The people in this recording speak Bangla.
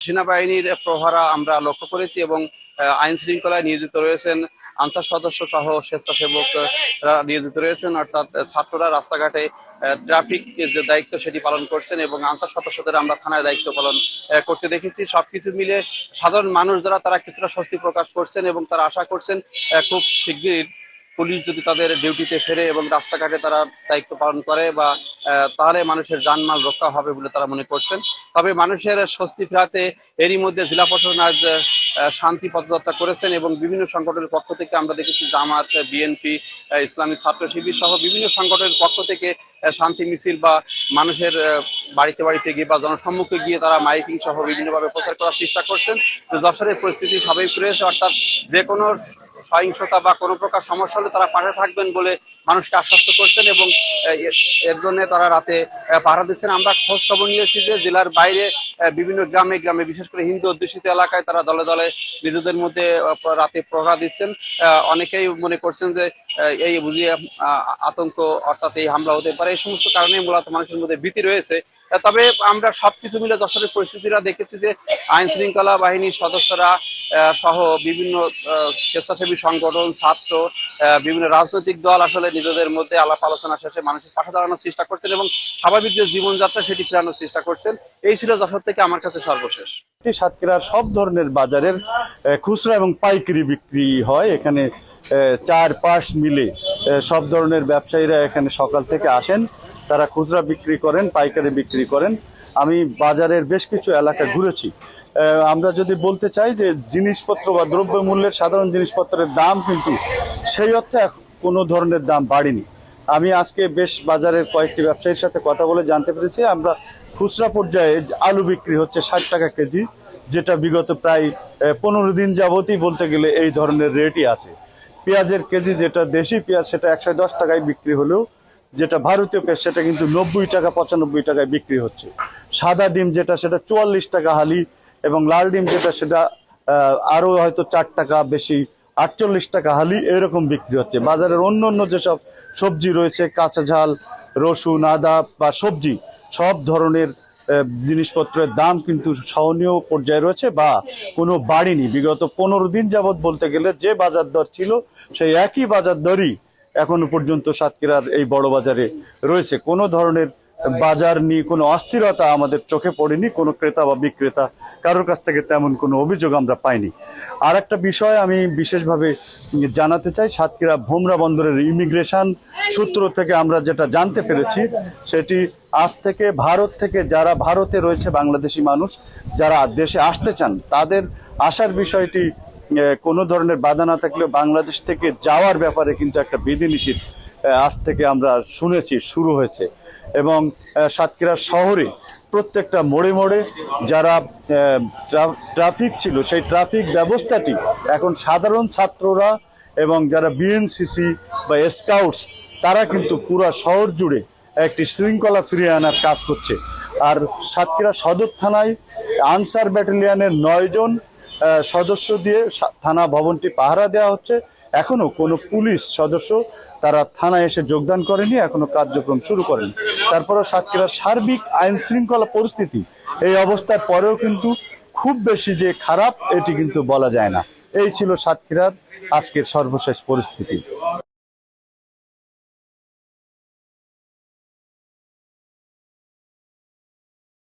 সেনাবাহিনীর প্রহরা আমরা লক্ষ্য করেছি এবং আইন শৃঙ্খলায় নিয়োজিত রয়েছেন আনসার সদস্য সহ স্বেচ্ছাসেবকরা নিয়োজিত রয়েছেন, অর্থাৎ ছাত্ররা রাস্তাঘাটে ট্রাফিক যে দায়িত্ব সেটি পালন করছেন এবং আনসার সদস্যদের আমরা থানায় দায়িত্ব পালন করতে দেখেছি। সবকিছু মিলে সাধারণ মানুষ যারা তারা কিছুটা স্বস্তি প্রকাশ করছেন এবং তারা আশা করছেন খুব শিগগিরই পুলিশ যদি তাদের ডিউটিতে ফেরে এবং রাস্তাঘাটে তারা দায়িত্ব পালন করে বা তাহলে মানুষের জানমাল রক্ষা হবে বলে তারা মনে করছেন। তবে মানুষের স্বস্তি ফেরাতে এরই মধ্যে জেলা প্রশাসন আজ শান্তি পদযাত্রা করেছেন এবং বিভিন্ন সংগঠনের পক্ষ থেকে আমরা দেখেছি জামাত, বিএনপি, ইসলামী ছাত্র শিবির সহ বিভিন্ন সংগঠনের পক্ষ থেকে শান্তি মিছিল বা মানুষের বাড়িতে বাড়িতে গিয়ে বা জনসম্মুখে গিয়ে তারা মাইকিং সহ বিভিন্নভাবে প্রচার করার চেষ্টা করছেন যে যশোরের পরিস্থিতি স্বাভাবিক রয়েছে, অর্থাৎ যে কোনো সহিংসতা বা কোনো প্রকার সমস্যা হলে তারা পাশে থাকবেন বলে মানুষকে আশ্বস্ত করছেন এবং এর জন্য তারা রাতে পাহারা দিচ্ছেন। আমরা খোঁজ খবর নিয়েছি যে জেলার বাইরে বিভিন্ন গ্রামে গ্রামে বিশেষ করে হিন্দু অধ্যুষিত এলাকায় তারা দলে দলে নিজেদের মধ্যে রাতে প্রহরা দিচ্ছেন। অনেকেই মনে করছেন যে এই বুঝিয়ে আতঙ্ক অর্থাৎ এই হামলা হতে পারে, এই সমস্ত কারণে মূলত মানুষের মধ্যে ভীতি রয়েছে। তবে আমরা সবকিছু মিলে যশোরের পরিস্থিতিটা দেখেছি যে আইন শৃঙ্খলা বাহিনীর সদস্যরা সহ বিভিন্ন স্বেচ্ছাসেবী সংগঠন, ছাত্র, বিভিন্ন রাজনৈতিক দল আসলে নিজেদের মধ্যে আলাপ আলোচনা শেষে মানুষের পাশে দাঁড়ানোর চেষ্টা করছেন এবং স্বাভাবিক যে জীবনযাত্রা সেটি ফেরানোর চেষ্টা করছেন। এই ছিল যশোর থেকে আমার কাছে সর্বশেষ। সাতক্ষীরার সব ধরনের বাজারের খুচরা এবং পাইকারি বিক্রি হয়। এখানে চারপাশ মিলে সব ধরনের ব্যবসায়ীরা এখানে সকাল থেকে আসেন, তারা খুচরা বিক্রি করেন, পাইকারি বিক্রি করেন। আমি বাজারের বেশ কিছু এলাকা ঘুরেছি। আমরা যদি বলতে চাই যে জিনিসপত্র বা দ্রব্যমূল্যের সাধারণ জিনিসপত্রের দাম কিন্তু সেই অর্থে কোনো ধরনের দাম বাড়েনি। আমি আজকে বেশ বাজারের কয়েকটি ব্যবসায়ীর সাথে কথা বলে জানতে পেরেছি আমরা খুচরা পর্যায়ে আলু বিক্রি হচ্ছে 60 টাকা কেজি, যেটা বিগত প্রায় 15 দিন যাবতই বলতে গেলে এই ধরনের রেটই আছে। পেঁয়াজের কেজি যেটা দেশি পেঁয়াজ সেটা 110 টাকায় বিক্রি হলেও যেটা ভারতীয় পেঁয়াজ সেটা কিন্তু 90 টাকা 95 টাকায় বিক্রি হচ্ছে। সাদা ডিম যেটা সেটা 44 টাকা হালি এবং লাল ডিম যেটা সেটা আরও হয়তো 4 টাকা বেশি 48 টাকা হালি এরকম বিক্রি হচ্ছে। বাজারের অন্য অন্য যেসব সবজি রয়েছে, কাঁচা ঝাল, রসুন, আদা বা সবজি, সব ধরনের জিনিসপত্রের দাম কিন্তু সহনীয় পর্যায়ে রয়েছে বা কোনো বাড়েনি। বিগত 15 দিন যাবৎ বলতে গেলে যে বাজার দর ছিল সেই একই বাজার দরই এখনো পর্যন্ত সাতক্ষীরার এই বড় বাজারে রয়েছে। কোনো ধরনের বাজার নিয়ে কোনো অস্থিরতা আমাদের চোখে পড়েনি, কোনো ক্রেতা বা বিক্রেতা কারোর কাছ থেকে তেমন কোনো অভিযোগ আমরা পাইনি। আর একটা বিষয় আমি বিশেষভাবে জানাতে চাই, সাতক্ষীরা ভোমরা বন্দরের ইমিগ্রেশন সূত্র থেকে আমরা যেটা জানতে পেরেছি সেটি আজ থেকে ভারত থেকে যারা ভারতে রয়েছে বাংলাদেশি মানুষ যারা দেশে আসতে চান তাদের আসার বিষয়টি কোনো ধরনের বাধা না থাকলেও বাংলাদেশ থেকে যাওয়ার ব্যাপারে কিন্তু একটা বিধিনিষেধ আজ থেকে আমরা শুনেছি শুরু হয়েছে। এবং সাতক্ষীরা শহরে প্রত্যেকটা মোড়ে মোড়ে যারা ট্রাফিক ছিল সেই ট্রাফিক ব্যবস্থাটি এখন সাধারণ ছাত্ররা এবং যারা বিএনসিসি বা স্কাউটস তারা কিন্তু পুরো শহর জুড়ে একটি শৃঙ্খলা ফিরিয়ে আনার কাজ করছে। আর সাতক্ষীরা সদর থানায় আনসার ব্যাটালিয়নের 9 জন সদস্য দিয়ে থানা ভবনটি পাহারা দেওয়া হচ্ছে। এখনো কোনো পুলিশ সদস্য তারা থানায় এসে যোগদান করেনি, এখনো কার্যক্রম শুরু করেনি। তারপরেও সাতক্ষীরার সার্বিক আইন শৃঙ্খলা পরিস্থিতি এই অবস্থার পরেও কিন্তু খুব বেশি যে খারাপ এটি কিন্তু বলা যায় না। এই ছিল সাতক্ষীরার আজকের সর্বশেষ পরিস্থিতি।